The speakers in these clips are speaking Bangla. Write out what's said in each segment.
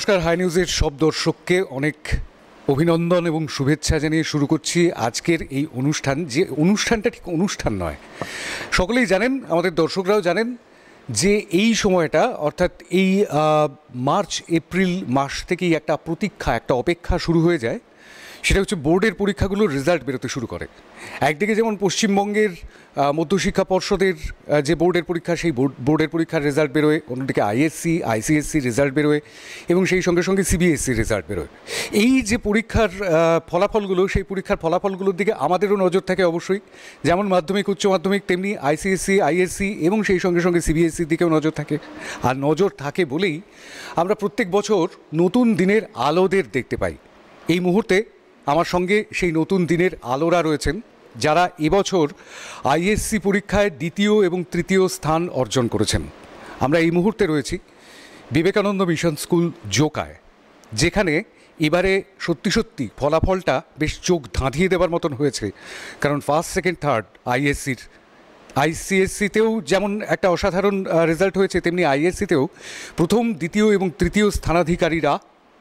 নমস্কার, হাই নিউজের সব দর্শককে অনেক অভিনন্দন এবং শুভেচ্ছা জানিয়ে শুরু করছি আজকের এই অনুষ্ঠান। যে অনুষ্ঠানটা ঠিক অনুষ্ঠান নয়, সকলেই জানেন, আমাদের দর্শকরাও জানেন যে এই সময়টা অর্থাৎ এই মার্চ এপ্রিল মাস থেকেই একটা প্রতীক্ষা, একটা অপেক্ষা শুরু হয়ে যায়। সেটা হচ্ছে বোর্ডের পরীক্ষাগুলোর রেজাল্ট বেরোতে শুরু করে। একদিকে যেমন পশ্চিমবঙ্গের মধ্যশিক্ষা পর্ষদের যে বোর্ডের পরীক্ষা, সেই বোর্ডের পরীক্ষার রেজাল্ট বেরোয়, অন্যদিকে আইএসসি আইসিএসসি রেজাল্ট বেরোয় এবং সেই সঙ্গে সঙ্গে সিবিএসসি রেজাল্ট বেরোয়। এই যে পরীক্ষার ফলাফলগুলো, সেই পরীক্ষার ফলাফলগুলোর দিকে আমাদেরও নজর থাকে অবশ্যই। যেমন মাধ্যমিক উচ্চ মাধ্যমিক, তেমনি আইসিএসসি আইএসসি এবং সেই সঙ্গে সঙ্গে সিবিএসসির দিকেও নজর থাকে। আর নজর থাকে বলেই আমরা প্রত্যেক বছর নতুন দিনের আলোদের দেখতে পাই। এই মুহূর্তে আমার সঙ্গে সেই নতুন দিনের আলোরা রয়েছেন, যারা এবছর আইএসসি পরীক্ষায় দ্বিতীয় এবং তৃতীয় স্থান অর্জন করেছেন। আমরা এই মুহূর্তে রয়েছি বিবেকানন্দ মিশন স্কুল জোকায়, যেখানে এবারে সত্যি সত্যি ফলাফলটা বেশ চোখ ধাঁধিয়ে দেওয়ার মতন হয়েছে। কারণ ফার্স্ট সেকেন্ড থার্ড আইএসসির, আইসিএসসিতেও যেমন একটা অসাধারণ রেজাল্ট হয়েছে, তেমনি আইএসসিতেও প্রথম দ্বিতীয় এবং তৃতীয় স্থানাধিকারীরা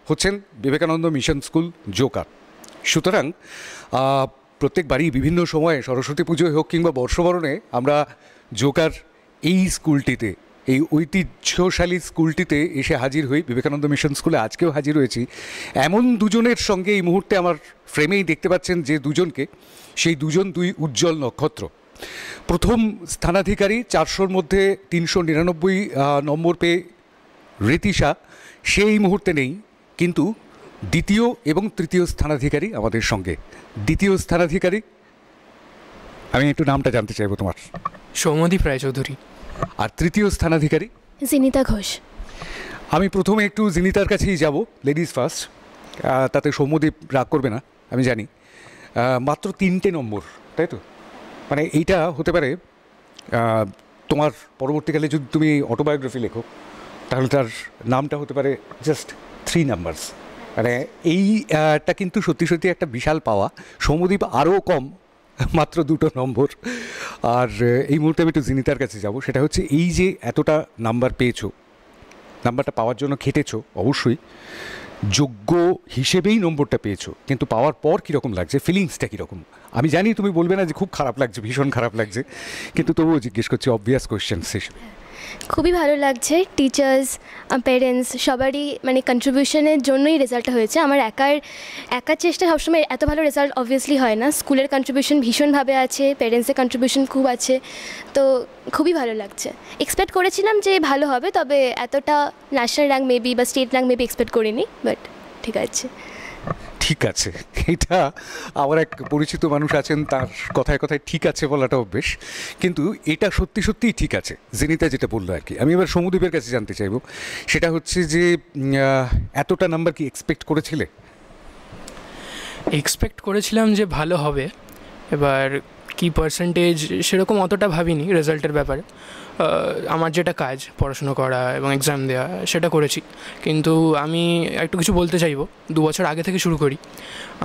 হচ্ছেন বিবেকানন্দ মিশন স্কুল জোকা। সুতরাং প্রত্যেকবারই বিভিন্ন সময়ে সরস্বতী পুজোয় হোক কিংবা বর্ষবরণে আমরা জোকার এই স্কুলটিতে, এই ঐতিহ্যশালী স্কুলটিতে এসে হাজির হই। বিবেকানন্দ মিশন স্কুলে আজকেও হাজির হয়েছি এমন দুজনের সঙ্গে। এই মুহূর্তে আমার ফ্রেমেই দেখতে পাচ্ছেন যে দুজনকে, সেই দুজন দুই উজ্জ্বল নক্ষত্র। প্রথম স্থানাধিকারী 400-র মধ্যে 399 নম্বর পেয়ে রীতিশা, সে এই মুহূর্তে নেই, কিন্তু দ্বিতীয় এবং তৃতীয় স্থানাধিকারী আমাদের সঙ্গে। দ্বিতীয় স্থানাধিকারী, আমি একটু নামটা জানতে চাইবো তোমার। সৌম্যদীপ রায়চৌধুরী। আর তৃতীয় স্থানাধিকারী জিনিতা ঘোষ। আমি প্রথমে একটু জিনিতার কাছেই যাব, লেডিস ফার্স্ট। তাতে সৌম্যদীপ রাগ করবে না আমি জানি। মাত্র 3টে নম্বর, তাই তো? মানে এইটা হতে পারে তোমার পরবর্তীকালে যদি তুমি অটোবায়োগ্রাফি লেখো, তাহলে তার নামটা হতে পারে জাস্ট 3 নাম্বারস। মানে এইটা কিন্তু সত্যি সত্যি একটা বিশাল পাওয়া। সৌম্যদীপ আরও কম, মাত্র 2টো নম্বর। আর এই মুহূর্তে আমি একটু জিনিতার কাছে যাব। সেটা হচ্ছে এই যে এতটা নাম্বার পেয়েছো, নাম্বারটা পাওয়ার জন্য খেটেছো অবশ্যই, যোগ্য হিসেবেই নম্বরটা পেয়েছো, কিন্তু পাওয়ার পর কীরকম লাগছে, ফিলিংসটা কীরকম? আমি জানি তুমি বলবে না যে খুব খারাপ লাগছে, ভীষণ খারাপ লাগছে, কিন্তু তবুও জিজ্ঞেস করছি অবভিয়াস কোয়েশ্চেন্স হিসেবে। খুবই ভালো লাগছে। টিচার্স, প্যারেন্টস সবারই মানে কন্ট্রিবিউশনের জন্যই রেজাল্টটা হয়েছে। আমার একার চেষ্টা সবসময় এত ভালো রেজাল্ট অবভিয়াসলি হয় না। স্কুলের কন্ট্রিবিউশন ভীষণভাবে আছে, প্যারেন্টসের কন্ট্রিবিউশন খুব আছে, তো খুবই ভালো লাগছে। এক্সপেক্ট করেছিলাম যে ভালো হবে, তবে এতটা ন্যাশনাল র্যাঙ্ক মেবি বা স্টেট র্যাঙ্ক মেবি এক্সপেক্ট করিনি, বাট ঠিক আছে। ঠিক আছে, এটা আমার এক পরিচিত মানুষ আছেন, তার কথায় কথায় ঠিক আছে বলাটা অভ্যেস, কিন্তু এটা সত্যি সত্যিই ঠিক আছে। জিনিতা যেটা বললো আর কি। আমি এবার সৌম্যদীপের কাছে জানতে চাইব, সেটা হচ্ছে যে এতটা নাম্বার কি এক্সপেক্ট করেছিলে? এক্সপেক্ট করেছিলাম যে ভালো হবে, এবার কি পার্সেন্টেজ সেরকম অতটা ভাবিনি রেজাল্টের ব্যাপারে। আমার যেটা কাজ, পড়াশুনো করা এবং এক্সাম দেওয়া, সেটা করেছি। কিন্তু আমি একটু কিছু বলতে চাইবো। 2 বছর আগে থেকে শুরু করি।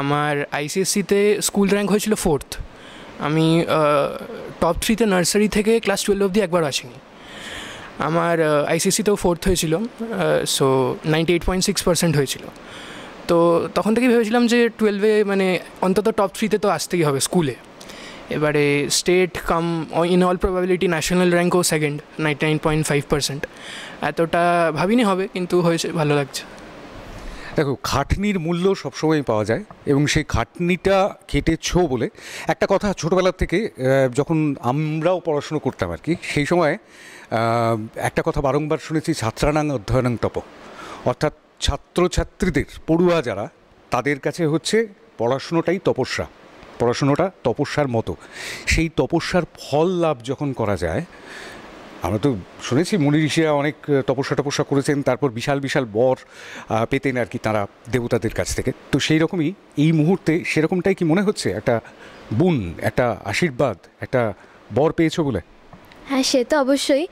আমার আইসিএসসিতে স্কুল র্যাঙ্ক হয়েছিল 4th। আমি টপ 3তে নার্সারি থেকে ক্লাস 12 অবধি একবার আসিনি। আমার আইসিএসসিতেও 4th হয়েছিল, সো 98.6% হয়েছিল। তো তখন থেকেই ভেবেছিলাম যে 12-এ মানে অন্তত টপ 3তে তো আসতেই হবে স্কুলে। এবারে state come in all probability national র্যাঙ্কও 2nd, 99.5%। এতটা ভাবিনি হবে, কিন্তু হয়েছে, ভালো লাগছে। দেখো, খাটনির মূল্য সবসময় পাওয়া যায়, এবং সেই খাটনিটা খেটেছো বলে একটা কথা ছোটোবেলার থেকে যখন আমরাও পড়াশুনো করতাম আর কি, সেই সময় একটা কথা বারংবার শুনেছি, ছাত্রানাং অধ্যয়নাং তপ। অর্থাৎ ছাত্রছাত্রীদের, পড়ুয়া যারা, তাদের কাছে হচ্ছে পড়াশুনোটাই তপস্যা, পড়াশুনোটা তপস্যার মতো। সেই তপস্যার ফল লাভ যখন করা যায়, আমরা তো শুনেছি মুনি ঋষিরা অনেক তপস্যা করেছেন, তারপর বিশাল বিশাল বর পেতেন আর কি তারা দেবতাদের কাছ থেকে। তো সেই রকমই এই মুহূর্তে সেরকমটাই কি মনে হচ্ছে? একটা বুন, একটা আশীর্বাদ, একটা বর পেয়েছো বলে? হ্যাঁ, সে তো অবশ্যই।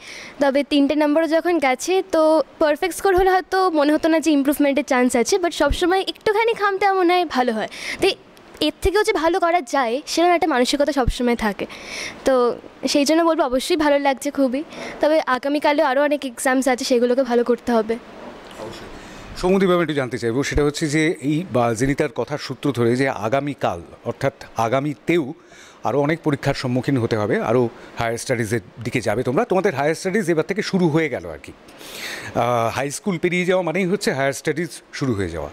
তবে 3টে নম্বরও যখন গেছে, তো পারফেক্ট স্কোর হলে হয়তো মনে হতো না যে ইমপ্রুভমেন্টের চান্স আছে, বাট সবসময় একটুখানি খামতে মনে হয় ভালো হয়। তো এর থেকেও যে ভালো করা যায়, সেরকম একটা মানসিকতা সবসময় থাকে। তো সেই জন্য বলবো অবশ্যই ভালো লাগছে খুবই। তবে আগামীকালে আরও অনেক এক্সামস আছে, সেগুলোকে ভালো করতে হবে। অবশ্যই। সৌমদীপ, আমি একটু জানতে চাইবো, সেটা হচ্ছে যে এই বা জেনিতার কথার সূত্র ধরে যে আগামীকাল অর্থাৎ আগামীতেও আরও অনেক পরীক্ষার সম্মুখীন হতে হবে, আরও হায়ার স্টাডিজের দিকে যাবে তোমরা, তোমাদের হায়ার স্টাডিজ এবার থেকে শুরু হয়ে গেল আর কি। হাই স্কুল পেরিয়ে যাওয়া মানেই হচ্ছে হায়ার স্টাডিজ শুরু হয়ে যাওয়া।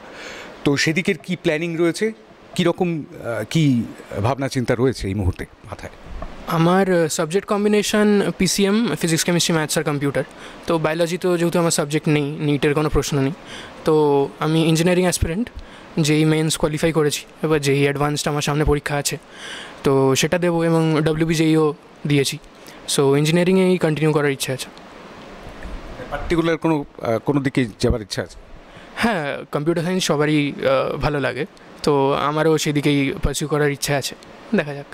তো সেদিকের কি প্ল্যানিং রয়েছে, কীরকম কি ভাবনা চিন্তা রয়েছে এই মুহূর্তে মাথায়? আমার subject combination PCM, physics chemistry maths আর কম্পিউটার। তো বায়োলজি তো যেহেতু আমার সাবজেক্ট নেই, নিটের কোনো প্রশ্ন নেই, তো আমি ইঞ্জিনিয়ারিং অ্যাসপিরেন্ট, যেই মেন্স কোয়ালিফাই করেছি, এবার যেই অ্যাডভান্সড আমার সামনে পরীক্ষা আছে, তো সেটা দেবো, এবং WBJEও দিয়েছি। সো ইঞ্জিনিয়ারিংয়েই কন্টিনিউ করার ইচ্ছা আছে। পার্টিকুলার কোনো দিকে যাবার ইচ্ছা আছে? হ্যাঁ, কম্পিউটার সায়েন্স সবারই ভালো লাগে, তো আমারও সেদিকেই পারসিউ করার ইচ্ছা আছে, দেখা যাক।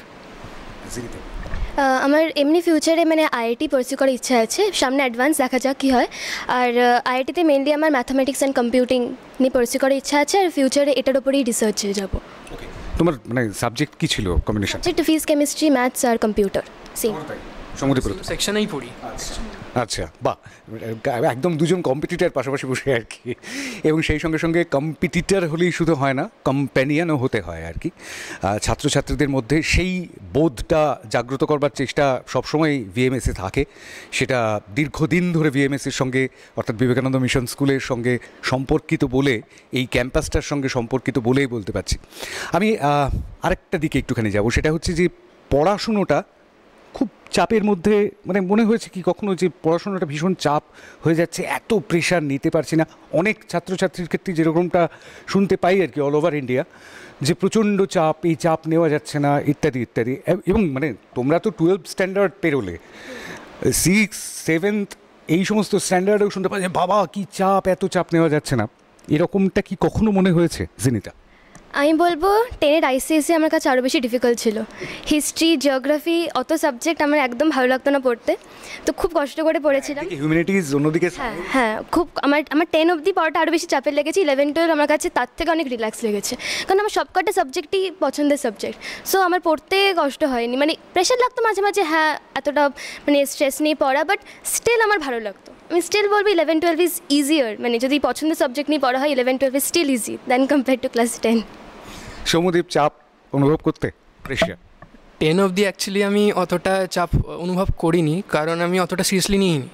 আমার এমনি ফিউচারে মানে আইআইটি পারসিউ করার ইচ্ছা আছে, সামনে অ্যাডভান্স দেখা যাক কী হয়। আর আইআইটিতে মেনলি আমার ম্যাথামেটিক্স অ্যান্ড কম্পিউটিং নিয়ে পারসিউ করার ইচ্ছা আছে, আর ফিউচারে এটার ওপরেই রিসার্চে যাব। তোমার মানে সাবজেক্ট কী ছিল কম্বিনেশন? ফিজিক্স কেমিস্ট্রি ম্যাথস আর কম্পিউটার সেম। সমুদ্র সেকশনেই পড়ি। আচ্ছা, বাহ, একদম দুজন কম্পিটিটার পাশাপাশি বসে আর কি। এবং সেই সঙ্গে সঙ্গে কম্পিটিটার হলেই শুধু হয় না, কম্প্যানিয়ানও হতে হয় আর কি। ছাত্রছাত্রীদের মধ্যে সেই বোধটা জাগ্রত করবার চেষ্টা সবসময় ভিএমএসে থাকে। সেটা দীর্ঘদিন ধরে ভিএমএসের সঙ্গে অর্থাৎ বিবেকানন্দ মিশন স্কুলের সঙ্গে সম্পর্কিত বলে, এই ক্যাম্পাসটার সঙ্গে সম্পর্কিত বলেই বলতে পারছি। আমি আরেকটা দিকে একটুখানি যাব, সেটা হচ্ছে যে পড়াশুনোটা খুব চাপের মধ্যে, মানে মনে হয়েছে কি কখনো যে পড়াশোনাটা ভীষণ চাপ হয়ে যাচ্ছে, এত প্রেশার নিতে পারছি না? অনেক ছাত্রছাত্রীর ক্ষেত্রে যেরকমটা শুনতে পাই আর কি অল ওভার ইন্ডিয়া, যে প্রচণ্ড চাপ, এই চাপ নেওয়া যাচ্ছে না ইত্যাদি ইত্যাদি। এবং মানে তোমরা তো 12 স্ট্যান্ডার্ড পেরোলে, 6, 7 এই সমস্ত স্ট্যান্ডার্ডেও শুনতে পাই যে বাবা কী চাপ, এত চাপ নেওয়া যাচ্ছে না। এরকমটা কি কখনো মনে হয়েছে জেনিতা? আমি বলবো 10-এর আইসিএসসি আমার কাছে আরও বেশি ডিফিকাল্ট ছিল। হিস্ট্রি, জিওগ্রাফি, অত সাবজেক্ট আমার একদম ভালো লাগতো না পড়তে, তো খুব কষ্ট করে পড়েছিলাম। হিউম্যানিটিজ অন্যদিকে। হ্যাঁ, খুব আমার 10 অবধি পড়াটা আরও বেশি চাপের লেগেছে। 11-12 আমার কাছে তার থেকে অনেক রিল্যাক্স লেগেছে, কারণ আমার সবকটা সাবজেক্টই পছন্দের সাবজেক্ট। সো আমার পড়তে কষ্ট হয়নি, মানে প্রেশার লাগতো মাঝে মাঝে, হ্যাঁ এতটা মানে স্ট্রেস নিয়ে পড়া, বাট স্টিল আমার ভালো লাগতো। আমি স্টিল বলবো 11-12 ইজ ইজিয়ার, মানে যদি পছন্দের সাবজেক্ট নিয়ে পড়া হয় 11-12 is still easy than compare to class 10। Soumadeep, চাপ অনুভব করতে? প্রেশার 10 অবধি অ্যাকচুয়ালি আমি অতটা চাপ অনুভব করিনি, কারণ আমি অতটা সিরিয়াসলি নিইনি।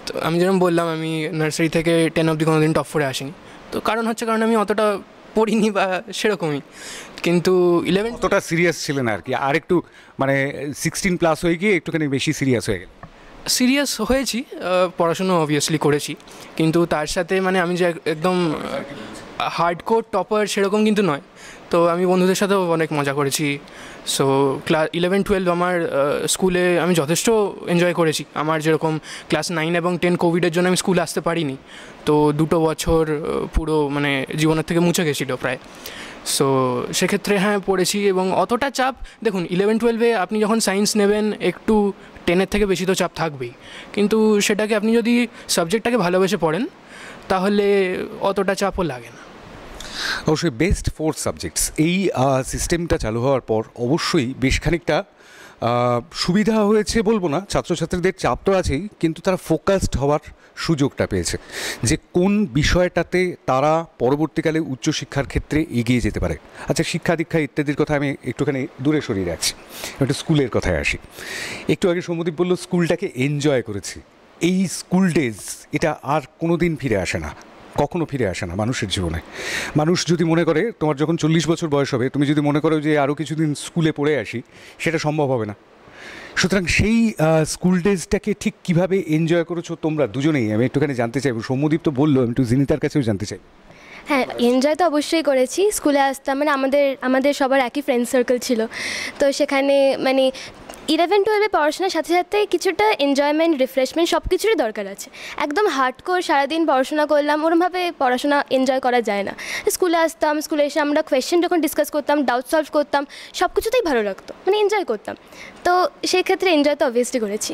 তো আমি যেরকম বললাম, আমি নার্সারি থেকে 10 অবধি কোনোদিন টপ 4-এ আসিনি, তো কারণ হচ্ছে কারণ আমি অতটা পড়িনি বা সেরকমই। কিন্তু 11 অতটা সিরিয়াস ছিলেন আর কি, আর একটু মানে 16+ হয়ে গিয়ে একটুখানি বেশি সিরিয়াস হয়ে গেল। সিরিয়াস হয়েছি, পড়াশুনো অবভিয়াসলি করেছি, কিন্তু তার সাথে মানে আমি যে একদম হার্ডকোর টপার সেরকম কিন্তু নয়। তো আমি বন্ধুদের সাথেও অনেক মজা করেছি। সো ক্লাস 11-12 আমার স্কুলে আমি যথেষ্ট এনজয় করেছি। আমার যেরকম ক্লাস 9 এবং 10 কোভিডের জন্য আমি স্কুলে আসতে পারিনি, তো 2 বছর পুরো মানে জীবনের থেকে মুছে গেছিলো প্রায়। সো সেক্ষেত্রে হ্যাঁ পড়েছি, এবং অতটা চাপ দেখুন 11-12-এ আপনি যখন সায়েন্স নেবেন একটু 10-এর থেকে বেশি তো চাপ থাকবেই, কিন্তু সেটাকে আপনি যদি সাবজেক্টটাকে ভালোবেসে পড়েন তাহলে অতটা চাপও লাগে না। অবশ্যই বেস্ট 4 সাবজেক্টস এই সিস্টেমটা চালু হওয়ার পর অবশ্যই বেশ খানিকটা সুবিধা হয়েছে বলবো না, ছাত্রছাত্রীদের চাপ তো আছেই, কিন্তু তারা ফোকাসড হওয়ার সুযোগটা পেয়েছে যে কোন বিষয়টাতে তারা পরবর্তীকালে উচ্চশিক্ষার ক্ষেত্রে এগিয়ে যেতে পারে। আচ্ছা, শিক্ষা দীক্ষা ইত্যাদির কথা আমি একটুখানি দূরে সরিয়ে রাখছি, একটু স্কুলের কথায় আসি। একটু আগে সৌমদীপ বলল স্কুলটাকে এনজয় করেছি। এই স্কুল ডেজ এটা আর কোনো দিন ফিরে আসে না, কখনো ফিরে আসে না মানুষের জীবনে। মানুষ যদি মনে করে তোমার যখন 40 বছর বয়স হবে, তুমি যদি মনে করো যে আরও কিছুদিন স্কুলে পড়ে আসি, সেটা সম্ভব হবে না। সুতরাং সেই স্কুল ডেজটাকে ঠিক কীভাবে এনজয় করেছো তোমরা দুজনেই, আমি একটুখানি জানতে চাইবো। সৌম্যদীপ তো বললো, আমি একটু জিনিতার কাছেও জানতে চাই। হ্যাঁ, এনজয় তো অবশ্যই করেছি। স্কুলে আসতাম, মানে আমাদের সবার একই ফ্রেন্ড সার্কেল ছিল, তো সেখানে মানে 11-12-এ পড়াশোনার সাথে সাথে কিছুটা এনজয়মেন্ট, রিফ্রেশমেন্ট সব কিছুরই দরকার আছে। একদম হার্ডকোর সারাদিন পড়াশোনা করলাম, ওরমভাবে পড়াশোনা এনজয় করা যায় না। স্কুলে আসতাম, স্কুলে এসে আমরা কোয়েশ্চেন যখন ডিসকাস করতাম, ডাউট সলভ করতাম, সব কিছুতেই ভালো লাগতো, মানে এনজয় করতাম। তো সেই ক্ষেত্রে এনজয় তো অবভিয়াসলি করেছি।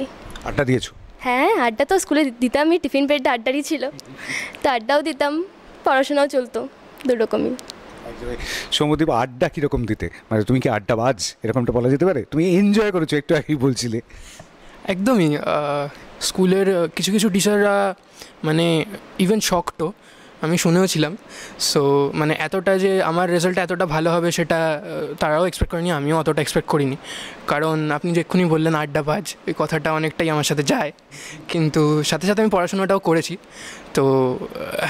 আড্ডা দিয়েছো? হ্যাঁ, আড্ডা তো স্কুলে দিতামই, টিফিন পিরিয়ডটা আড্ডারই ছিল, তো আড্ডাও দিতাম, পড়াশোনাও চলতো, দুরকমই। সৌম্যদীপ, আড্ডা কীরকম দিতে, মানে তুমি কি আড্ডাবাজ এরকমটা বলা যেতে পারে? তুমি এনজয় করেছো একটু আগেই বলছিলে। একদমই। স্কুলের কিছু কিছু টিচাররা মানে ইভেন শক্ত আমি শুনেও ছিলাম। সো মানে এতটা যে আমার রেজাল্টটা এতটা ভালো হবে সেটা তারাও এক্সপেক্ট করেনি, আমিও অতটা এক্সপেক্ট করিনি। কারণ আপনি যে এক্ষুনি বললেন আড্ডাবাজ, এই কথাটা অনেকটাই আমার সাথে যায়, কিন্তু সাথে সাথে আমি পড়াশোনাটাও করেছি। তো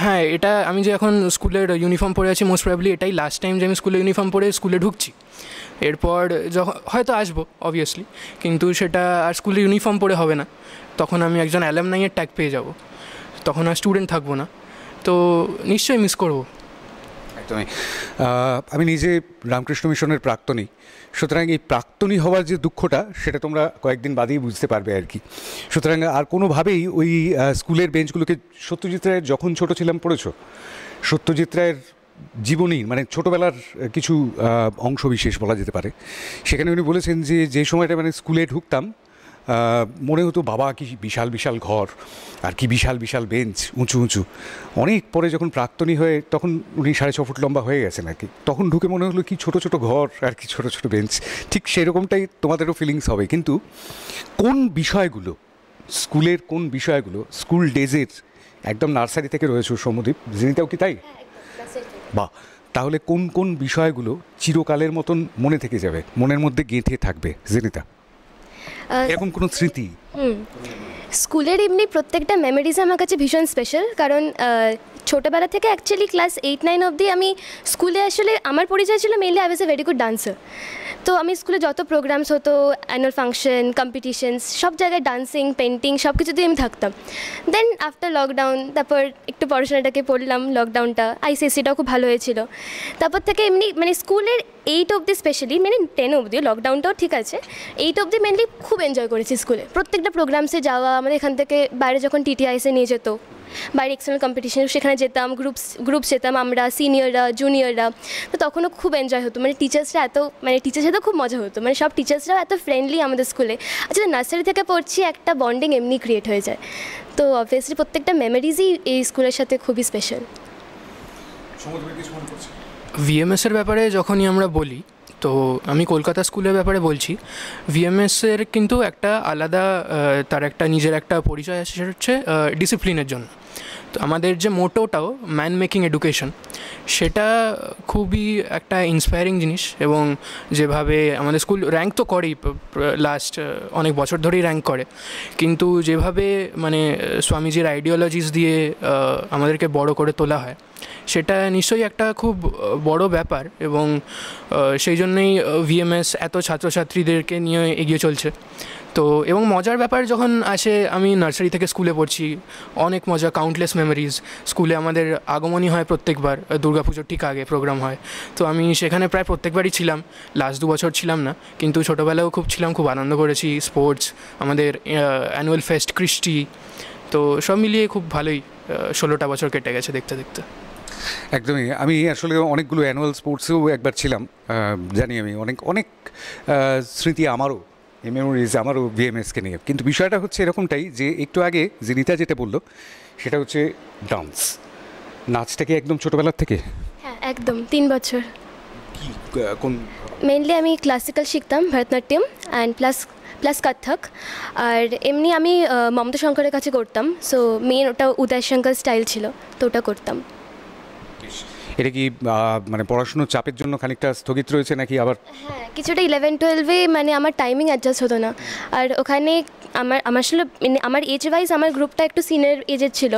হ্যাঁ, এটা আমি যে এখন স্কুলের ইউনিফর্ম পরে আছি, মোস্ট প্রবাবলি এটাই লাস্ট টাইম যে আমি স্কুলে ইউনিফর্ম পরে স্কুলে ঢুকছি। এরপর যখন হয়তো আসবো অবভিয়াসলি, কিন্তু সেটা আর স্কুলের ইউনিফর্ম পরে হবে না, তখন আমি একজন অ্যালামনাইয়ের ট্যাগ পেয়ে যাব, তখন আর স্টুডেন্ট থাকবো না। তো নিশ্চয়ই মিস করবো। একদমই। আমি নিজে রামকৃষ্ণ মিশনের প্রাক্তনী, সুতরাং এই প্রাক্তনী হওয়ার যে দুঃখটা সেটা তোমরা কয়েকদিন বাদেই বুঝতে পারবে আর কি। সুতরাং আর কোনোভাবেই ওই স্কুলের বেঞ্চগুলোকে, সত্যজিৎ রায়ের যখন ছোটো ছিলাম পড়েছো, সত্যজিৎ রায়ের জীবনী মানে ছোটোবেলার কিছু অংশ বিশেষ বলা যেতে পারে। সেখানে উনি বলেছেন যে যে সময়টা মানে স্কুলে ঢুকতাম মনে হতো বাবা কি বিশাল বিশাল ঘর আর কি বিশাল বিশাল বেঞ্চ, উঁচু উঁচু। অনেক পরে যখন প্রাক্তনী হয়ে, তখন উনি 6.5 ফুট লম্বা হয়ে গেছেন আর কি, তখন ঢুকে মনে হলো কি ছোট ছোট ঘর আর কি ছোট ছোট বেঞ্চ। ঠিক সেরকমটাই তোমাদেরও ফিলিংস হবে। কিন্তু কোন বিষয়গুলো, স্কুলের কোন বিষয়গুলো স্কুল ডেজের, একদম নার্সারি থেকে রয়েছে সৌম্যদীপ, জিনিতাও কি তাই? বাহ, তাহলে কোন কোন বিষয়গুলো চিরকালের মতন মনে থেকে যাবে, মনের মধ্যে গেঁথে থাকবে জিনিতা, এরকম কোনো স্মৃতি? স্কুলের এমনি প্রত্যেকটা মেমোরিজ আমার কাছে ভীষণ স্পেশাল, কারণ ছোটোবেলা থেকে অ্যাকচুয়ালি ক্লাস 8-9 অবধি আমি স্কুলে আসলে আমার পরিচয় ছিল mainly I was a very good dancer. তো আমি স্কুলে যত প্রোগ্রামস হতো, অ্যানুয়াল ফাংশন, কম্পিটিশনস, সব জায়গায় ডান্সিং, পেন্টিং সব কিছুতেই আমি থাকতাম। দেন আফটার লকডাউন, তারপর একটু পড়াশোনাটাকে পড়লাম, লকডাউনটা আইসিএসসিটাও খুব ভালো হয়েছিল। তারপর থেকে এমনি মানে স্কুলের 8 অবধি স্পেশালি, মানে 10 অবধি, লকডাউনটাও ঠিক আছে, 8 অবধি মেনলি খুব এনজয় করেছি স্কুলে। প্রত্যেকটা প্রোগ্রামসে যাওয়া, আমাদের এখান থেকে বাইরে যখন টিটিআইসে নিয়ে যেত, বাইরে এক্সটার্নাল কম্পিটিশন, সেখানে যেতাম, গ্রুপস যেতাম আমরা, সিনিয়ররা জুনিয়ররা। তো তখনও খুব এনজয় হতো, মানে টিচার্সরা এত, মানে টিচার্স সাথে খুব মজা হতো, মানে সব টিচার্সরাও এত ফ্রেন্ডলি আমাদের স্কুলে। আচ্ছা, নার্সারি থেকে পড়ছি, একটা বন্ডিং এমনি ক্রিয়েট হয়ে যায়। তো অবভিয়াসলি প্রত্যেকটা মেমোরিজই এই স্কুলের সাথে খুবই স্পেশাল। ভিএমএসের ব্যাপারে যখনই আমরা বলি, তো আমি কলকাতা স্কুলের ব্যাপারে বলছি। ভিএমএসের কিন্তু একটা আলাদা, তার একটা নিজের একটা পরিচয় আছে, সেটা হচ্ছে ডিসিপ্লিনের জন্য। তো আমাদের যে মোটোটাও ম্যান মেকিং এডুকেশন, সেটা খুবই একটা ইন্সপায়ারিং জিনিস। এবং যেভাবে আমাদের স্কুল র্যাঙ্ক তো করেই, লাস্ট অনেক বছর ধরেই র্যাঙ্ক করে, কিন্তু যেভাবে মানে স্বামীজির আইডিওলজিস দিয়ে আমাদেরকে বড় করে তোলা হয়, সেটা নিশ্চয়ই একটা খুব বড় ব্যাপার। এবং সেই জন্যই ভিএমএস এত ছাত্রছাত্রীদেরকে নিয়ে এগিয়ে চলছে। তো এবং মজার ব্যাপার যখন আসে, আমি নার্সারি থেকে স্কুলে পড়ছি, অনেক মজা, কাউন্টলেস মেমোরিজ। স্কুলে আমাদের আগমনী হয় প্রত্যেকবার, দুর্গাপুজোর ঠিক আগে প্রোগ্রাম হয়, তো আমি সেখানে প্রায় প্রত্যেকবারই ছিলাম। লাস্ট 2 বছর ছিলাম না, কিন্তু ছোটোবেলাও খুব ছিলাম, খুব আনন্দ করেছি। স্পোর্টস, আমাদের অ্যানুয়াল ফেস্ট, কৃষ্টি, তো সব মিলিয়ে খুব ভালোই 16টা বছর কেটে গেছে দেখতে দেখতে। একদমই। আমি আসলে অনেকগুলো অ্যানুয়াল স্পোর্টসেও একবার ছিলাম, জানি আমি অনেক অনেক স্মৃতি আমারও, এই মেমোরিজ আমারও ভিএমএসকে নিয়ে। কিন্তু বিষয়টা হচ্ছে এরকমটাই যে একটু আগে জিনিতা যেটা বললো, সেটা হচ্ছে ডান্স, নাচটাকে একদম ছোটোবেলার থেকে? হ্যাঁ, একদম 3 বছর। কি কোন? মেনলি আমি ক্লাসিক্যাল শিখতাম, ভরতনাট্যম অ্যান্ড প্লাস কত্থক। আর এমনি আমি মমতা শঙ্করের কাছে করতাম, সো মেন ওটা উদয় শঙ্কর স্টাইল ছিল, তো ওটা করতাম। এটা কি মানে পড়াশুনোর চাপের জন্য খানিকটা স্থগিত রয়েছে নাকি আবার? হ্যাঁ, কিছুটা 11-12-এ মানে আমার টাইমিং অ্যাডজাস্ট হতো না। আর ওখানে আমার আসলে মানে আমার এজ ওয়াইজ আমার গ্রুপটা একটু সিনিয়র এজের ছিল,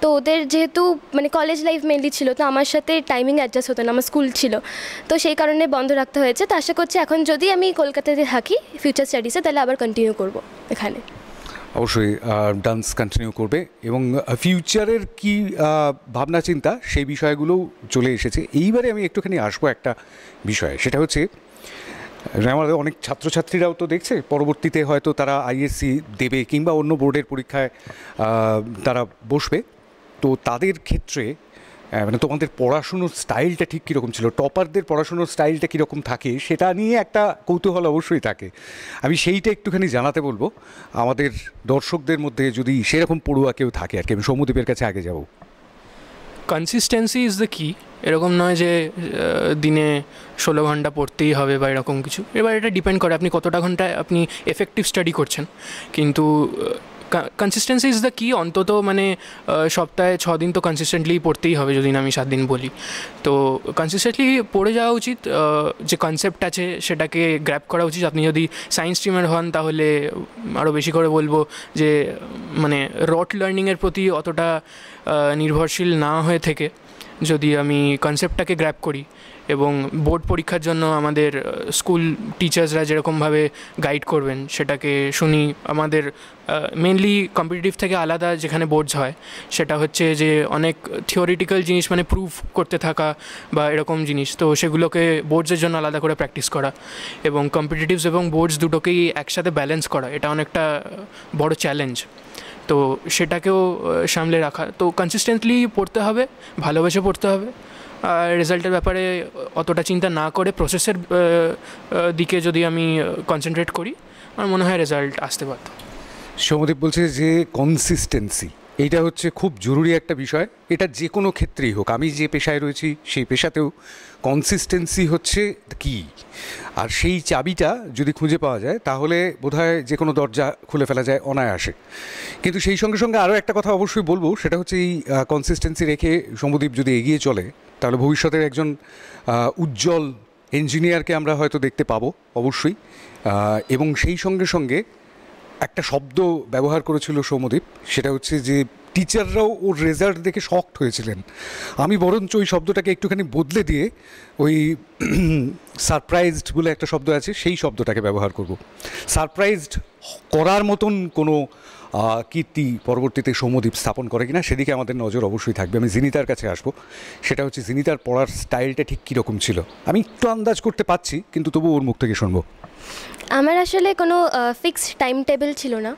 তো ওদের যেহেতু মানে কলেজ লাইফ মেনলি ছিল, তো আমার সাথে টাইমিং অ্যাডজাস্ট হতো না, আমার স্কুল ছিল, তো সেই কারণে বন্ধ রাখতে হয়েছে। তো আশা করছি এখন যদি আমি কলকাতাতে থাকি ফিউচার স্টাডিসে, তাহলে আবার কন্টিনিউ করব এখানে। অবশ্যই ডান্স কন্টিনিউ করবে, এবং ফিউচারের কি ভাবনা চিন্তা, সেই বিষয়গুলোও চলে এসেছে। এইবারে আমি একটুখানি আসবো একটা বিষয়ে, সেটা হচ্ছে আমাদের অনেক ছাত্রছাত্রীরাও তো দেখছে পরবর্তীতে হয়তো তারা আইএসসি দেবে কিংবা অন্য বোর্ডের পরীক্ষায় তারা বসবে। তো তাদের ক্ষেত্রে মানে তোমাদের পড়াশুনোর স্টাইলটা ঠিক কীরকম ছিল, টপারদের পড়াশুনোর স্টাইলটা কীরকম থাকে, সেটা নিয়ে একটা কৌতূহল অবশ্যই থাকে। আমি সেইটা একটুখানি জানাতে বলবো আমাদের দর্শকদের মধ্যে, যদি সেরকম পড়ুয়া কেউ থাকে আর কি। আমি সৌম্যদীপের কাছে আগে যাব। কনসিস্টেন্সি ইজ দ্য কি। এরকম নয় যে দিনে 16 ঘন্টা পড়তেই হবে বা এরকম কিছু। এবার এটা ডিপেন্ড করে আপনি কতটা ঘন্টায় আপনি এফেক্টিভ স্টাডি করছেন। কিন্তু কনসিস্টেন্সি ইজ দ্য কি। অন্তত মানে সপ্তাহে 6 দিন তো কনসিস্টেন্টলি পড়তেই হবে, যদি না আমি 7 দিন বলি। তো কনসিস্টেন্টলি পড়ে যাওয়া উচিত, যে কনসেপ্ট আছে সেটাকে গ্র্যাব করা উচিত। আপনি যদি সায়েন্স স্ট্রিমের হন তাহলে আরও বেশি করে বলবো যে মানে রট লার্নিংয়ের প্রতি অতটা নির্ভরশীল না হয়ে থেকে যদি আমি কনসেপ্টটাকে গ্র্যাব করি, এবং বোর্ড পরীক্ষার জন্য আমাদের স্কুল টিচার্সরা যেরকমভাবে গাইড করবেন সেটাকে শুনি। আমাদের মেনলি কম্পিটিটিভ থেকে আলাদা যেখানে বোর্ডস হয় সেটা হচ্ছে যে অনেক থিওরিটিক্যাল জিনিস, মানে প্রুফ করতে থাকা বা এরকম জিনিস, তো সেগুলোকে বোর্ডসের জন্য আলাদা করে প্র্যাকটিস করা, এবং কম্পিটিটিভস এবং বোর্ডস দুটোকেই একসাথে ব্যালেন্স করা, এটা অনেকটা বড় চ্যালেঞ্জ। তো সেটাকেও সামলে রাখা। তো কনসিস্টেন্টলি পড়তে হবে, ভালোবেসে পড়তে হবে, আর রেজাল্টের ব্যাপারে অতটা চিন্তা না করে প্রসেসের দিকে যদি আমি কনসেন্ট্রেট করি, আমার মনে হয় রেজাল্ট আসতে পারত। সৌম্যদীপ বলছে যে কনসিস্টেন্সি এইটা হচ্ছে খুব জরুরি একটা বিষয়, এটা যে কোনো ক্ষেত্রেই হোক। আমি যে পেশায় রয়েছি সেই পেশাতেও কনসিস্টেন্সি হচ্ছে কি, আর সেই চাবিটা যদি খুঁজে পাওয়া যায় তাহলে বোধহয় যে কোনো দরজা খুলে ফেলা যায় অনায়াসে। কিন্তু সেই সঙ্গে সঙ্গে আরও একটা কথা অবশ্যই বলবো, সেটা হচ্ছে এই কনসিস্টেন্সি রেখে সৌম্যদীপ যদি এগিয়ে চলে তাহলে ভবিষ্যতের একজন উজ্জ্বল ইঞ্জিনিয়ারকে আমরা হয়তো দেখতে পাবো অবশ্যই। এবং সেই সঙ্গে সঙ্গে একটা শব্দ ব্যবহার করেছিল সৌম্যদীপ, সেটা হচ্ছে যে টিচাররাও ওর রেজাল্ট দেখে শকড হয়েছিলেন। আমি বরঞ্চ ওই শব্দটাকে একটুখানি বদলে দিয়ে ওই সারপ্রাইজড বলে একটা শব্দ আছে, সেই শব্দটাকে ব্যবহার করব। সারপ্রাইজড করার মতন কোনো কীর্তি পরবর্তীতে সৌম্যদীপ স্থাপন করে কিনা সেদিকে আমাদের নজর অবশ্যই থাকবে। আমি জিনিতার কাছে আসবো, সেটা হচ্ছে জিনিতার পড়ার স্টাইলটা ঠিক কীরকম ছিল। আমি একটু আন্দাজ করতে পারছি, কিন্তু তবু ওর মুখ থেকে শুনবো। আমার আসলে কোনো ফিক্সড টাইম টেবিল ছিল না।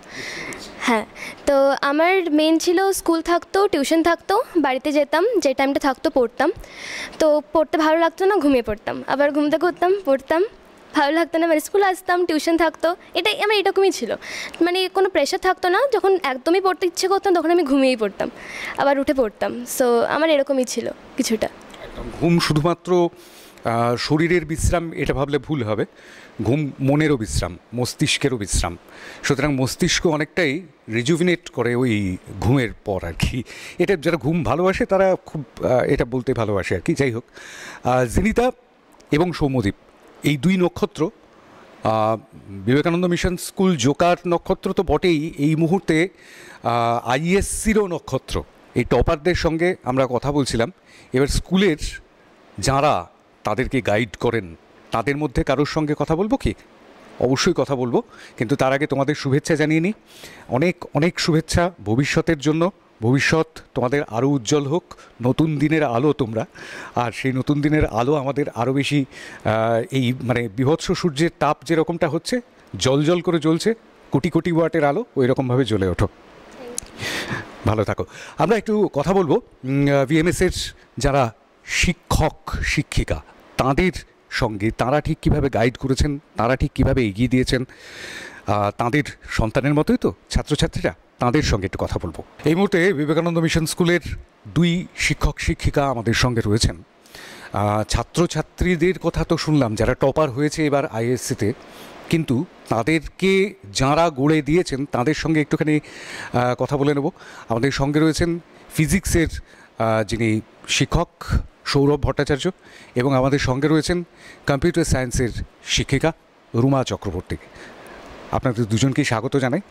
হ্যাঁ, তো আমার মেন ছিল স্কুল থাকতো, টিউশন থাকতো, বাড়িতে যেতাম, যে টাইমটা থাকতো পড়তাম। তো পড়তে ভালো লাগতো না, ঘুমিয়ে পড়তাম, আবার ঘুম থেকে উঠতাম, পড়তাম, ভালো লাগতো না, মানে স্কুল আসতাম, টিউশন থাকতো, এটাই আমার এরকমই ছিল। মানে কোনো প্রেশার থাকতো না, যখন একদমই পড়তে ইচ্ছে করতাম তখন আমি ঘুমিয়েই পড়তাম, আবার উঠে পড়তাম। সো আমার এরকমই ছিল কিছুটা। ঘুম শুধুমাত্র শরীরের বিশ্রাম এটা ভাবলে ভুল হবে, ঘুম মনেরও বিশ্রাম, মস্তিষ্কেরও বিশ্রাম। সুতরাং মস্তিষ্ক অনেকটাই রিজুভিনেট করে ওই ঘুমের পর আর কি। এটা যারা ঘুম ভালোবাসে তারা খুব এটা বলতে ভালোবাসে আর কি। যাই হোক, জিনিতা এবং সৌম্যদীপ এই দুই নক্ষত্র বিবেকানন্দ মিশন স্কুল জোকার নক্ষত্র তো বটেই, এই মুহূর্তে আইএসসিরও নক্ষত্র। এই টপারদের সঙ্গে আমরা কথা বলছিলাম। এবার স্কুলের যারা তাদেরকে গাইড করেন তাদের মধ্যে কারোর সঙ্গে কথা বলবো কি? অবশ্যই কথা বলবো, কিন্তু তার আগে তোমাদের শুভেচ্ছা জানিয়ে নিই। অনেক অনেক শুভেচ্ছা ভবিষ্যতের জন্য। ভবিষ্যৎ তোমাদের আরও উজ্জ্বল হোক, নতুন দিনের আলো তোমরা। আর সেই নতুন দিনের আলো আমাদের আরও বেশি এই মানে বিভৎস সূর্যের তাপ যেরকমটা হচ্ছে, জল জল করে জ্বলছে, কোটি কোটি ওয়াটের আলো ওই রকমভাবে জ্বলে ওঠো। ভালো থাকো। আমরা একটু কথা বলবো ভিএমএসের যারা শিক্ষক শিক্ষিকা তাদের সঙ্গে, তারা ঠিক কীভাবে গাইড করেছেন, তারা ঠিক কীভাবে এগিয়ে দিয়েছেন তাদের সন্তানের মতোই তো ছাত্রছাত্রীরা, তাদের সঙ্গে একটু কথা বলবো। এই মুহূর্তে বিবেকানন্দ মিশন স্কুলের দুই শিক্ষক শিক্ষিকা আমাদের সঙ্গে রয়েছেন। ছাত্রছাত্রীদের কথা তো শুনলাম যারা টপার হয়েছে এবার আইএসসিতে, কিন্তু তাদেরকে যাঁরা গড়ে দিয়েছেন তাদের সঙ্গে একটুখানি কথা বলে নেব। আমাদের সঙ্গে রয়েছেন ফিজিক্সের যিনি শিক্ষক সৌরভ ভট্টাচার্য, এবং আমাদের সঙ্গে রয়েছেন কম্পিউটার সায়েন্সের শিক্ষিকা রুমা চক্রবর্তী। আপনাদের দুজনকেই স্বাগত জানাই।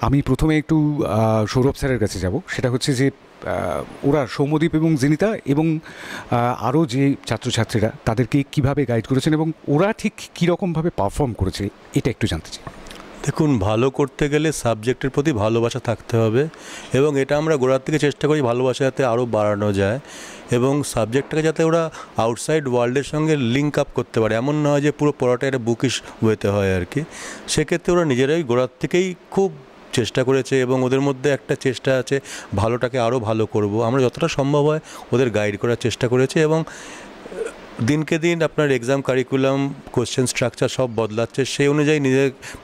আমি প্রথমে একটু সৌরভ স্যারের কাছে যাব। সেটা হচ্ছে যে ওরা সৌম্যদীপ এবং জিনিতা এবং আরও যে ছাত্রছাত্রীরা তাদেরকে কিভাবে গাইড করেছেন এবং ওরা ঠিক কীরকমভাবে পারফর্ম করেছে এটা একটু জানতে চাই। দেখুন, ভালো করতে গেলে সাবজেক্টের প্রতি ভালোবাসা থাকতে হবে, এবং এটা আমরা গোড়ার থেকে চেষ্টা করি ভালোবাসা যাতে আরও বাড়ানো যায়, এবং সাবজেক্টটাকে যাতে ওরা আউটসাইড ওয়ার্ল্ডের সঙ্গে লিঙ্ক আপ করতে পারে। এমন নয় যে পুরো পড়াটা একটা বুকিশ ওয়েতে হয় আর কি। সেক্ষেত্রে ওরা নিজেরাই গোড়ার থেকেই খুব চেষ্টা করেছে, এবং ওদের মধ্যে একটা চেষ্টা আছে ভালোটাকে আরও ভালো করব। আমরা যতটা সম্ভব হয় ওদের গাইড করার চেষ্টা করেছি, এবং দিনকে দিন আপনার এক্সাম কারিকুলাম, কোশ্চেন স্ট্রাকচার সব বদলাচ্ছে, সেই অনুযায়ী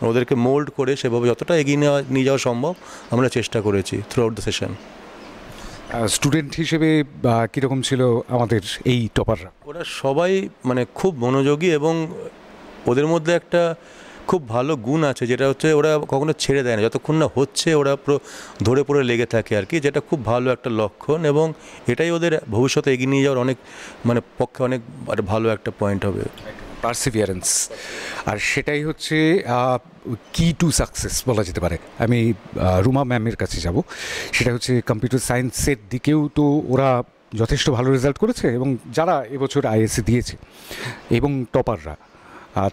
ওদেরকে মোল্ড করে সেভাবে যতটা এগিয়ে নিয়ে যাওয়া সম্ভব আমরা চেষ্টা করেছি through out the session. Student হিসেবে কীরকম ছিল আমাদের এই টপাররা? ওরা সবাই মানে খুব মনোযোগী, এবং ওদের মধ্যে একটা খুব ভালো গুণ আছে, যেটা হচ্ছে ওরা কখনো ছেড়ে দেয় না, যতক্ষণ না হচ্ছে ওরা পুরো ধরে পড়ে লেগে থাকে আর কি, যেটা খুব ভালো একটা লক্ষণ, এবং এটাই ওদের ভবিষ্যতে এগিয়ে নিয়ে যাওয়ার অনেক পক্ষে অনেক ভালো একটা পয়েন্ট হবে। পারসিভিয়ারেন্স, আর সেটাই হচ্ছে কি টু সাকসেস বলা যেতে পারে। আমি রুমা ম্যামের কাছে যাব, সেটা হচ্ছে কম্পিউটার সায়েন্সের দিকেও তো ওরা যথেষ্ট ভালো রেজাল্ট করেছে, এবং যারা এবছর আইএসসি দিয়েছে এবং টপাররা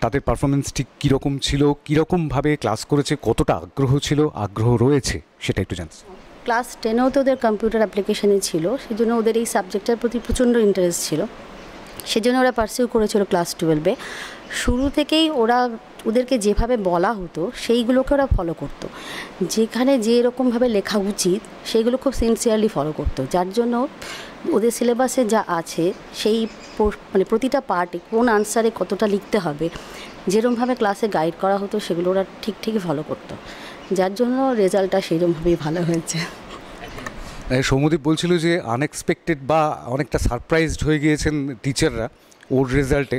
তাদের পারফরমেন্স ঠিক কীরকম ছিল, কীরকমভাবে ক্লাস করেছে, কতটা আগ্রহ ছিল, আগ্রহ রয়েছে, সেটা একটু জানতে। ক্লাস 10-এও তো ওদের কম্পিউটার অ্যাপ্লিকেশানে ছিল, সেই জন্য ওদের এই সাবজেক্টের প্রতি প্রচণ্ড ইন্টারেস্ট ছিল, সেজন্য ওরা পারসিউ করেছিল ক্লাস 12-এ। শুরু থেকেই ওদেরকে যেভাবে বলা হতো সেইগুলোকে ওরা ফলো করতো, যেখানে যেরকমভাবে লেখা উচিত সেইগুলো খুব সিনসিয়ারলি ফলো করতো, যার জন্য ওদের সিলেবাসে যা আছে সেই মানে প্রতিটা পার্টে কোন আনসারে কতটা লিখতে হবে, যেরকমভাবে ক্লাসে গাইড করা হতো সেগুলো ওরা ঠিকই ফলো করতো, যার জন্য রেজাল্টটা সেরকমভাবেই ভালো হয়েছে। সৌম্যদীপ বলছিল যে আনএক্সপেক্টেড বা অনেকটা সারপ্রাইজড হয়ে গিয়েছেন টিচাররা ওর রেজাল্টে,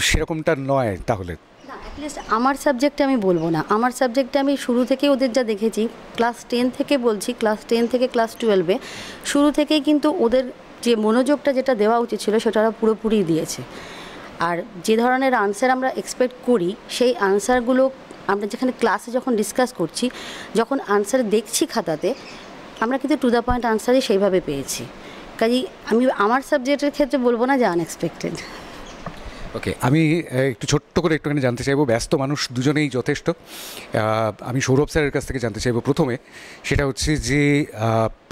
সেরকমটা নয় তাহলে? না, অ্যাটলিস্ট আমার সাবজেক্টে আমি বলবো না, আমার সাবজেক্টে আমি শুরু থেকেই ওদের যা দেখেছি, ক্লাস 10 থেকে বলছি, ক্লাস 10 থেকে ক্লাস 12-এ শুরু থেকেই কিন্তু ওদের যে মনোযোগটা যেটা দেওয়া উচিত ছিল সেটা ওরা পুরোপুরি দিয়েছে। আর যে ধরনের আনসার আমরা এক্সপেক্ট করি সেই আনসারগুলো আমরা যেখানে ক্লাসে যখন ডিসকাস করছি, যখন আনসার দেখছি খাতাতে, আমরা কিন্তু টু দ্য পয়েন্ট আনসারই সেইভাবে পেয়েছি। কাজেই আমি আমার সাবজেক্টের ক্ষেত্রে বলবো না যে আনএক্সপেক্টেড। ওকে, আমি একটু ছোট্ট করে একটুখানি জানতে চাইবো, ব্যস্ত মানুষ দুজনেই যথেষ্ট, আমি সৌরভ স্যারের কাছ থেকে জানতে চাইবো প্রথমে, সেটা হচ্ছে যে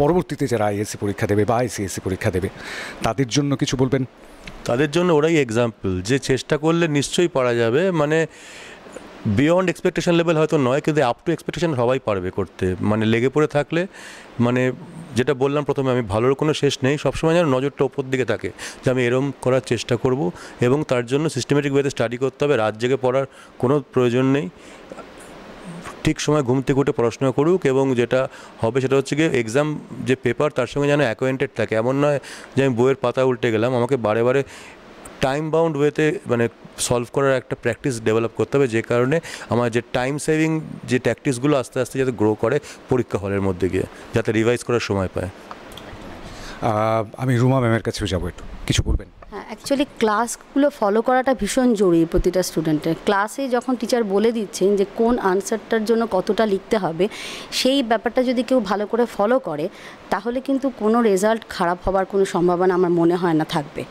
পরবর্তীতে যারা আইএসসি পরীক্ষা দেবে বা আইসিএসসি পরীক্ষা দেবে তাদের জন্য কিছু বলবেন? তাদের জন্য ওরাই এক্সাম্পল, যে চেষ্টা করলে নিশ্চয়ই পারা যাবে, মানে বিয়ন্ড এক্সপেকটেশন লেভেল হয়তো নয়, কিন্তু আপ টু এক্সপেকটেশন সবাই পারবে করতে, মানে লেগে পড়ে থাকলে, মানে যেটা বললাম প্রথমে, আমি ভালোর কোনো শেষ নেই, সবসময় যেন নজরটা ওপর দিকে থাকে যে আমি এরম করার চেষ্টা করব, এবং তার জন্য সিস্টেমেটিক ওয়েতে স্টাডি করতে হবে, রাত জেগে পড়ার কোনো প্রয়োজন নেই, ঠিক সময় ঘুম থেকে উঠে পড়াশোনা করুক, এবং যেটা হবে সেটা হচ্ছে গিয়ে এক্সাম যে পেপার তার সঙ্গে যেন অ্যাকোয়েন্টেড থাকে, এমন নয় যে আমি বইয়ের পাতা উল্টে গেলাম, আমাকে বারে বারে টাইম বাউন্ড ওয়েতে মানে সলভ করার একটা প্র্যাকটিস ডেভেলপ করতে হবে, যে কারণে আমার যে টাইম সেভিং যে ট্যাকটিক্সগুলো আস্তে আস্তে যাতে গ্রো করে পরীক্ষা হলের মধ্যে গিয়ে, যাতে রিভাইজ করার সময় পায়। আমি রুমা ম্যামের কাছেও যাবো, একটু কিছু বলবেন? হ্যাঁ, অ্যাকচুয়ালি ক্লাসগুলো ফলো করাটা ভীষণ জরুরি প্রতিটা স্টুডেন্টের। ক্লাসে যখন টিচার বলে দিচ্ছেন যে কোন আনসারটার জন্য কতটা লিখতে হবে, সেই ব্যাপারটা যদি কেউ ভালো করে ফলো করে তাহলে কিন্তু কোনো রেজাল্ট খারাপ হওয়ার কোনো সম্ভাবনা আমার মনে হয় না থাকবে,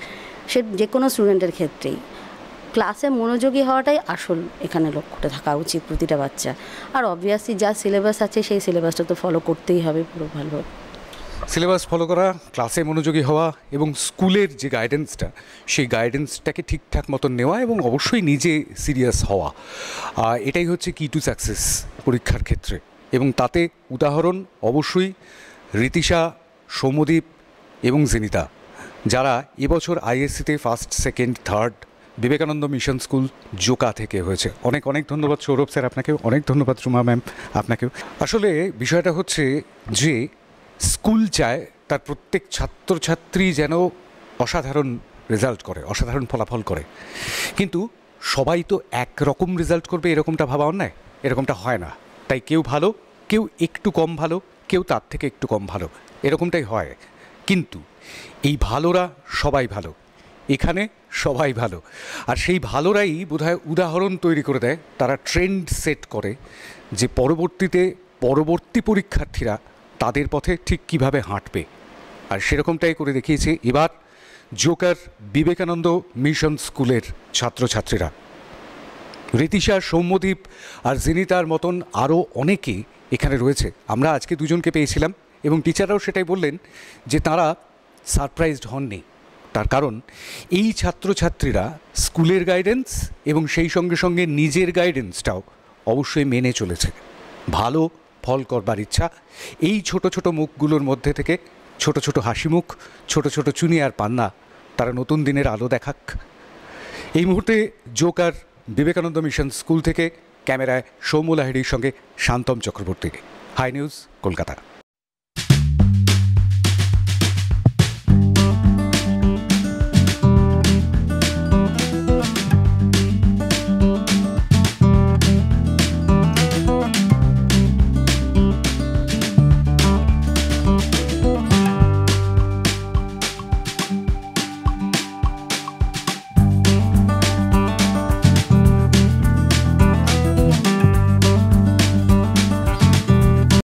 সে যে কোনো স্টুডেন্টের ক্ষেত্রেই। ক্লাসে মনোযোগী হওয়াটাই আসল এখানে লক্ষ্যটা থাকা উচিত প্রতিটা বাচ্চা। আর অবভিয়াসলি যা সিলেবাস আছে সেই সিলেবাসটা তো ফলো করতেই হবে পুরো ভালো। সিলেবাস ফলো করা, ক্লাসে মনোযোগী হওয়া, এবং স্কুলের যে গাইডেন্সটা সেই গাইডেন্সটাকে ঠিকঠাক মতন নেওয়া, এবং অবশ্যই নিজে সিরিয়াস হওয়া, এটাই হচ্ছে কি টু সাকসেস পরীক্ষার ক্ষেত্রে। এবং তাতে উদাহরণ অবশ্যই ঋতিশা, সৌম্যদীপ এবং জেনিতা, যারা এবছর আইএসসিতে first, second, third Vivekananda mission school Joka থেকে হয়েছে। অনেক অনেক ধন্যবাদ সৌরভ স্যার আপনাকেও, অনেক ধন্যবাদ রুমা ম্যাম আপনাকেও। আসলে বিষয়টা হচ্ছে যে স্কুল চায় তার প্রত্যেক ছাত্রছাত্রী যেন অসাধারণ রেজাল্ট করে, অসাধারণ ফলাফল করে, কিন্তু সবাই তো একরকম রেজাল্ট করবে এরকমটা ভাবা অন্যায়, এরকমটা হয় না। তাই কেউ ভালো, কেউ একটু কম ভালো, কেউ তার থেকে একটু কম ভালো, এরকমটাই হয়। কিন্তু এই ভালোরা সবাই ভালো, এখানে সবাই ভালো, আর সেই ভালোরাই বোধহয় উদাহরণ তৈরি করে দেয়, তারা ট্রেন্ড সেট করে যে পরবর্তী পরীক্ষার্থীরা তাদের পথে ঠিক কিভাবে হাঁটবে। আর সেরকমটাই করে দেখিয়েছে এবার জোকার বিবেকানন্দ মিশন স্কুলের ছাত্রছাত্রীরা। ঋতিশা, সৌম্যদীপ আর জেনিতার মতন আরও অনেকে এখানে রয়েছে। আমরা আজকে দুজনকে পেয়েছিলাম, এবং টিচাররাও সেটাই বললেন যে তারা সারপ্রাইজড হননি, তার কারণ এই ছাত্রছাত্রীরা স্কুলের গাইডেন্স এবং সেই সঙ্গে সঙ্গে নিজের গাইডেন্সটাও অবশ্যই মেনে চলেছে। ভালো ফল করবার ইচ্ছা, এই ছোট ছোট মুখগুলোর মধ্যে থেকে ছোট ছোট হাসি মুখ, ছোট ছোট চুনি আর পান্না, তারা নতুন দিনের আলো দেখাক। এই মুহূর্তে জোকার বিবেকানন্দ মিশন স্কুল থেকে ক্যামেরায় সৌম্য লাহিড়ির সঙ্গে শান্তম চক্রবর্তী, হাই নিউজ, কলকাতা।